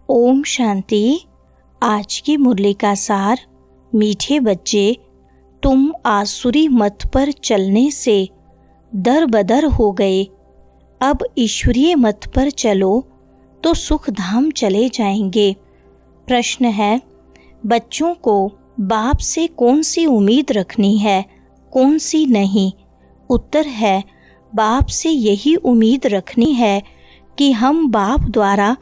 ओम शांति। आज की मुरली का सार। मीठे बच्चे, तुम आसुरी मत पर चलने से दर बदर हो गए। अब ईश्वरीय मत पर चलो तो सुख धाम चले जाएंगे। प्रश्न है, बच्चों को बाप से कौन सी उम्मीद रखनी है, कौन सी नहीं? उत्तर है, बाप से यही उम्मीद रखनी है कि हम बाप द्वारा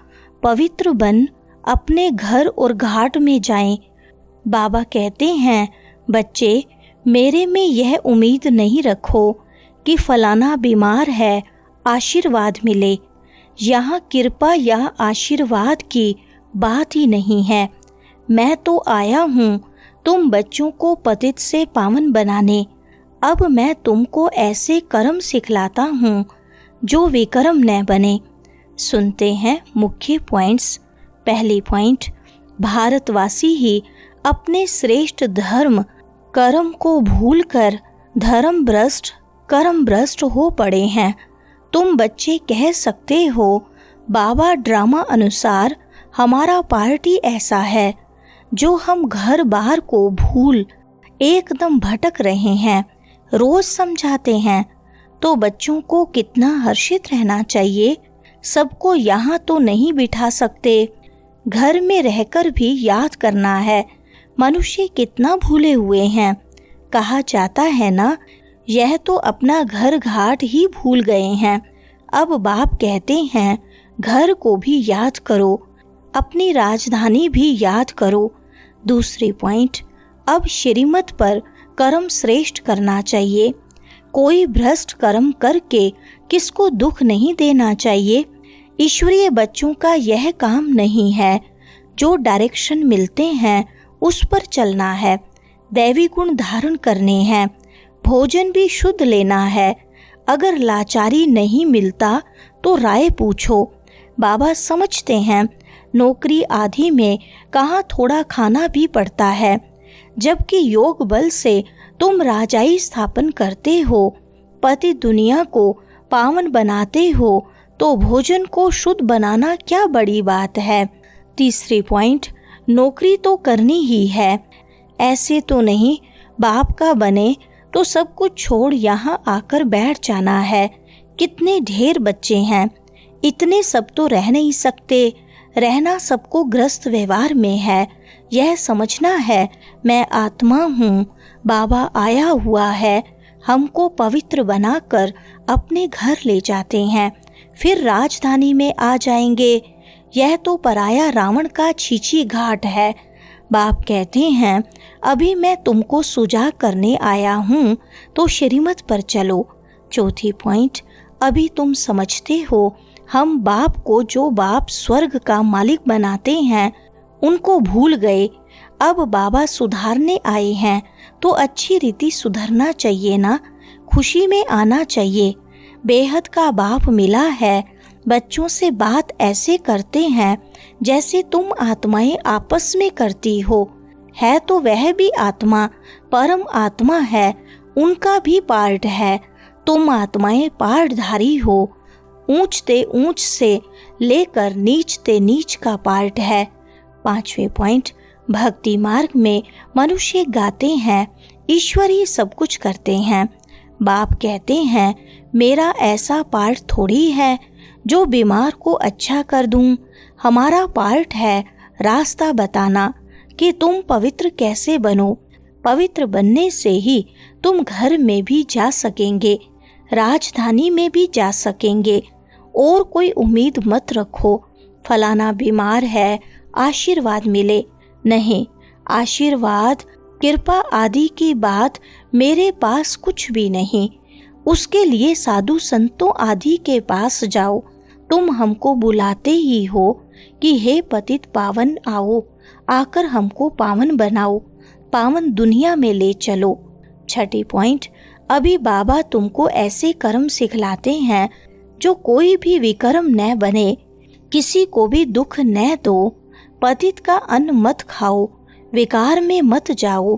पवित्र बन अपने घर और घाट में जाएं। बाबा कहते हैं, बच्चे, मेरे में यह उम्मीद नहीं रखो कि फलाना बीमार है, आशीर्वाद मिले। यहाँ कृपा या आशीर्वाद की बात ही नहीं है। मैं तो आया हूँ तुम बच्चों को पतित से पावन बनाने। अब मैं तुमको ऐसे कर्म सिखलाता हूँ जो विकर्म न बने। सुनते हैं मुख्य पॉइंट्स। पहली पॉइंट, भारतवासी ही अपने श्रेष्ठ धर्म कर्म को भूलकर धर्म भ्रष्ट कर्म भ्रष्ट हो पड़े हैं। तुम बच्चे कह सकते हो, बाबा ड्रामा अनुसार हमारा पार्टी ऐसा है जो हम घर बार को भूल एकदम भटक रहे हैं। रोज समझाते हैं तो बच्चों को कितना हर्षित रहना चाहिए। सबको यहाँ तो नहीं बिठा सकते, घर में रहकर भी याद करना है। मनुष्य कितना भूले हुए हैं। कहा जाता है ना, यह तो अपना घर घाट ही भूल गए हैं। अब बाप कहते हैं, घर को भी याद करो, अपनी राजधानी भी याद करो। दूसरी पॉइंट, अब श्रीमत पर कर्म श्रेष्ठ करना चाहिए। कोई भ्रष्ट कर्म करके किसको दुख नहीं देना चाहिए। ईश्वरीय बच्चों का यह काम नहीं है। जो डायरेक्शन मिलते हैं उस पर चलना है। दैवी गुण धारण करने हैं। भोजन भी शुद्ध लेना है। अगर लाचारी नहीं मिलता तो राय पूछो। बाबा समझते हैं नौकरी आदि में कहाँ थोड़ा खाना भी पड़ता है। जबकि योग बल से तुम राजाई स्थापन करते हो, पति दुनिया को पावन बनाते हो, तो भोजन को शुद्ध बनाना क्या बड़ी बात है। तीसरी पॉइंट, नौकरी तो करनी ही है। ऐसे तो नहीं बाप का बने तो सब कुछ छोड़ यहाँ आकर बैठ जाना है। कितने ढेर बच्चे हैं, इतने सब तो रह नहीं सकते। रहना सबको ग्रस्त व्यवहार में है। यह समझना है, मैं आत्मा हूँ, बाबा आया हुआ है, हमको पवित्र बनाकर अपने घर ले जाते हैं, फिर राजधानी में आ जाएंगे। यह तो पराया रावण का छीछी घाट है। बाप कहते हैं, अभी मैं तुमको सुजा करने आया हूँ तो श्रीमत पर चलो। चौथी पॉइंट, अभी तुम समझते हो हम बाप को, जो बाप स्वर्ग का मालिक बनाते हैं, उनको भूल गए। अब बाबा सुधारने आए हैं तो अच्छी रीति सुधरना चाहिए ना, खुशी में आना चाहिए। बेहद का बाप मिला है। बच्चों से बात ऐसे करते हैं जैसे तुम आत्माएं आपस में करती हो। है तो वह भी आत्मा, परम आत्मा है, उनका भी पार्ट है। तुम आत्माएं पार्टधारी हो। ऊंचते ऊंच से लेकर नीचते नीच का पार्ट है। पांचवें पॉइंट, भक्ति मार्ग में मनुष्य गाते हैं, ईश्वर ही सब कुछ करते हैं। बाप कहते हैं, मेरा ऐसा पार्ट थोड़ी है जो बीमार को अच्छा कर दूं। हमारा पार्ट है रास्ता बताना कि तुम पवित्र कैसे बनो। पवित्र बनने से ही तुम घर में भी जा सकेंगे, राजधानी में भी जा सकेंगे। और कोई उम्मीद मत रखो, फलाना बीमार है, आशीर्वाद मिले। नहीं, आशीर्वाद कृपा आदि की बात मेरे पास कुछ भी नहीं। उसके लिए साधु संतों आदि के पास जाओ। तुम हमको बुलाते ही हो कि हे पतित पावन आओ, आकर हमको पावन बनाओ, पावन दुनिया में ले चलो। छठी पॉइंट, अभी बाबा तुमको ऐसे कर्म सिखलाते हैं जो कोई भी विकर्म न बने, किसी को भी दुख न दो, पतित का अन्न मत खाओ, विकार में मत जाओ।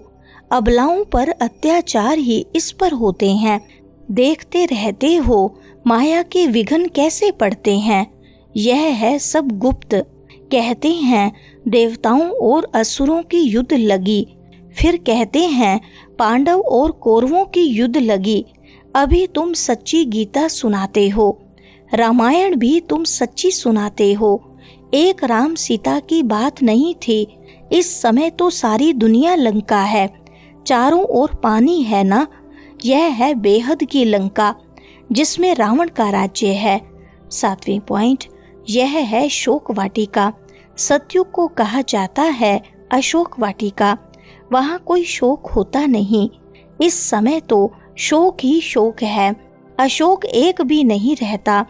अबलाओं पर अत्याचार ही इस पर होते हैं। देखते रहते हो माया के विघ्न कैसे पड़ते हैं। यह है सब गुप्त। कहते हैं देवताओं और असुरों की युद्ध लगी, फिर कहते हैं पांडव और कौरवों की युद्ध लगी। अभी तुम सच्ची गीता सुनाते हो, रामायण भी तुम सच्ची सुनाते हो। एक राम सीता की बात नहीं थी, इस समय तो सारी दुनिया लंका है, चारों ओर पानी है ना। यह है बेहद की लंका जिसमें रावण का राज्य है। 7वें पॉइंट, यह है शोक वाटिका। सतयुग को कहा जाता है अशोक वाटिका। वहाँ कोई शोक होता नहीं, इस समय तो शोक ही शोक है, अशोक एक भी नहीं रहता।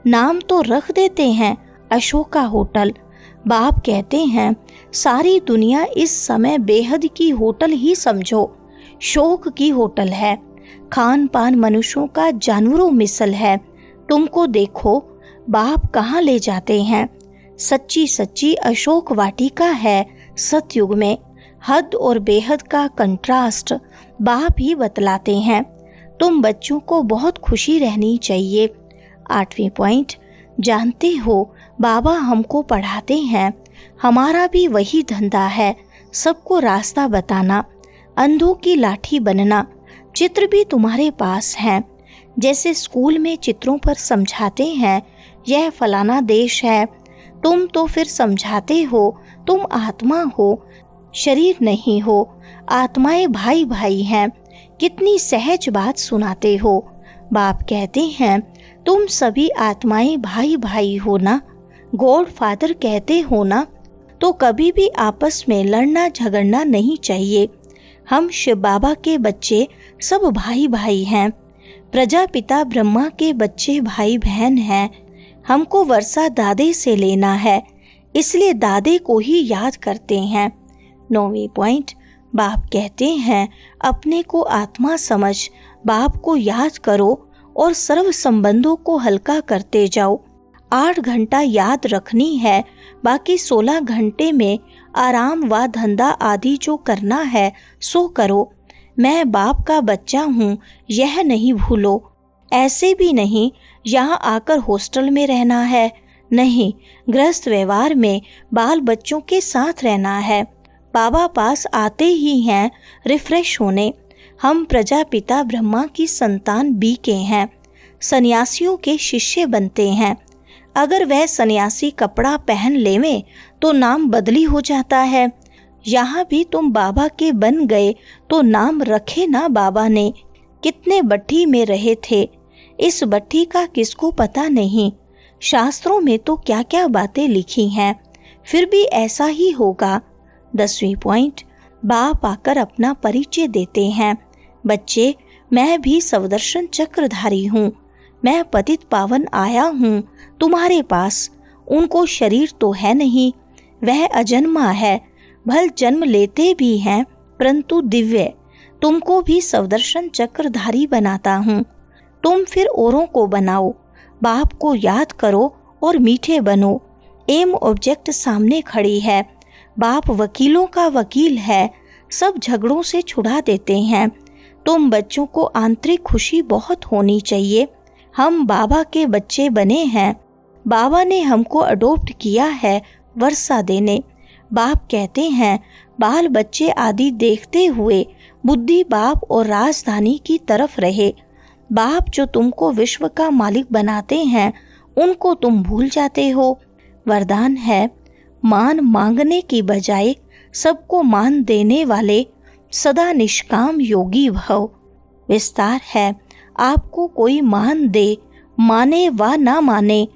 नाम तो रख देते हैं अशोका होटल। बाप कहते हैं सारी दुनिया इस समय बेहद की होटल ही समझो, शोक की होटल है। खान पान मनुष्यों का जानवरों मिसल है। तुमको देखो बाप कहाँ ले जाते हैं। सच्ची सच्ची अशोक वाटिका है सतयुग में। हद और बेहद का कंट्रास्ट बाप ही बतलाते हैं। तुम बच्चों को बहुत खुशी रहनी चाहिए। 8वें पॉइंट, जानते हो बाबा हमको पढ़ाते हैं, हमारा भी वही धंधा है, सबको रास्ता बताना, अंधों की लाठी बनना। चित्र भी तुम्हारे पास हैं, जैसे स्कूल में चित्रों पर समझाते हैं यह फलाना देश है। तुम तो फिर समझाते हो तुम आत्मा हो, शरीर नहीं हो। आत्माएं भाई भाई हैं, कितनी सहज बात सुनाते हो। बाप कहते हैं तुम सभी आत्माएं भाई भाई हो ना, गॉड फादर कहते हो ना, तो कभी भी आपस में लड़ना झगड़ना नहीं चाहिए। हम शिव बाबा के बच्चे सब भाई भाई हैं, प्रजापिता ब्रह्मा के बच्चे भाई बहन हैं। हमको वर्षा दादे से लेना है, इसलिए दादे को ही याद करते हैं। 9वें पॉइंट, बाप कहते हैं अपने को आत्मा समझ बाप को याद करो और सर्व संबंधों को हल्का करते जाओ। 8 घंटा याद रखनी है, बाकी 16 घंटे में आराम व धंधा आदि जो करना है सो करो। मैं बाप का बच्चा हूँ यह नहीं भूलो। ऐसे भी नहीं यहाँ आकर हॉस्टल में रहना है, नहीं, गृहस्थ व्यवहार में बाल बच्चों के साथ रहना है। बाबा पास आते ही हैं रिफ्रेश होने। हम प्रजापिता ब्रह्मा की संतान बी के हैं, सन्यासियों के शिष्य बनते हैं। अगर वह सन्यासी कपड़ा पहन लेवे तो नाम बदली हो जाता है। यहाँ भी तुम बाबा के बन गए तो नाम रखे ना बाबा ने। कितने भट्ठी में रहे थे, इस भट्ठी का किसको पता नहीं। शास्त्रों में तो क्या क्या बातें लिखी हैं, फिर भी ऐसा ही होगा। 10वीं पॉइंट, बाप आकर अपना परिचय देते हैं। बच्चे, मैं भी सवदर्शन चक्रधारी हूँ, मैं पतित पावन आया हूँ तुम्हारे पास। उनको शरीर तो है नहीं, वह अजन्मा है, भल जन्म लेते भी हैं परंतु दिव्य। तुमको भी सवदर्शन चक्रधारी बनाता हूँ, तुम फिर औरों को बनाओ। बाप को याद करो और मीठे बनो। एम ऑब्जेक्ट सामने खड़ी है, बाप वकीलों का वकील है, सब झगड़ों से छुड़ा देते हैं। तुम बच्चों को आंतरिक खुशी बहुत होनी चाहिए। हम बाबा के बच्चे बने हैं, बाबा ने हमको अडॉप्ट किया है वर्षा देने। बाप कहते हैं बाल बच्चे आदि देखते हुए बुद्धि बाप और राजधानी की तरफ रहे। बाप जो तुमको विश्व का मालिक बनाते हैं उनको तुम भूल जाते हो। वरदान है मान मांगने की बजाय सबको मान देने वाले सदा निष्काम योगी भव। विस्तार है आपको कोई मान दे, माने व ना माने,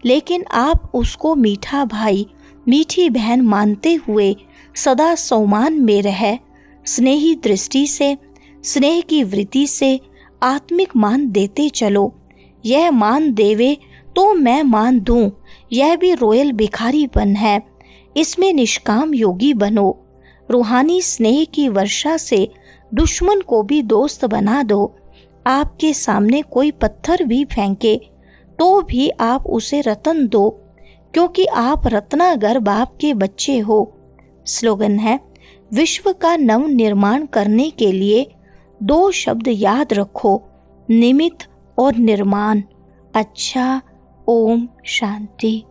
लेकिन आप उसको मीठा भाई मीठी बहन मानते हुए सदा सम्मान में रहे। स्नेही दृष्टि से, स्नेह की वृत्ति से आत्मिक मान देते चलो। यह मान देवे तो मैं मान दूं, यह भी रॉयल भिखारीपन है। इसमें निष्काम योगी बनो। रूहानी स्नेह की वर्षा से दुश्मन को भी दोस्त बना दो। आपके सामने कोई पत्थर भी फेंके तो भी आप उसे रतन दो, क्योंकि आप रत्नागर बाप के बच्चे हो। स्लोगन है विश्व का नव निर्माण करने के लिए 2 शब्द याद रखो, निमित्त और निर्माण। अच्छा, ओम शांति।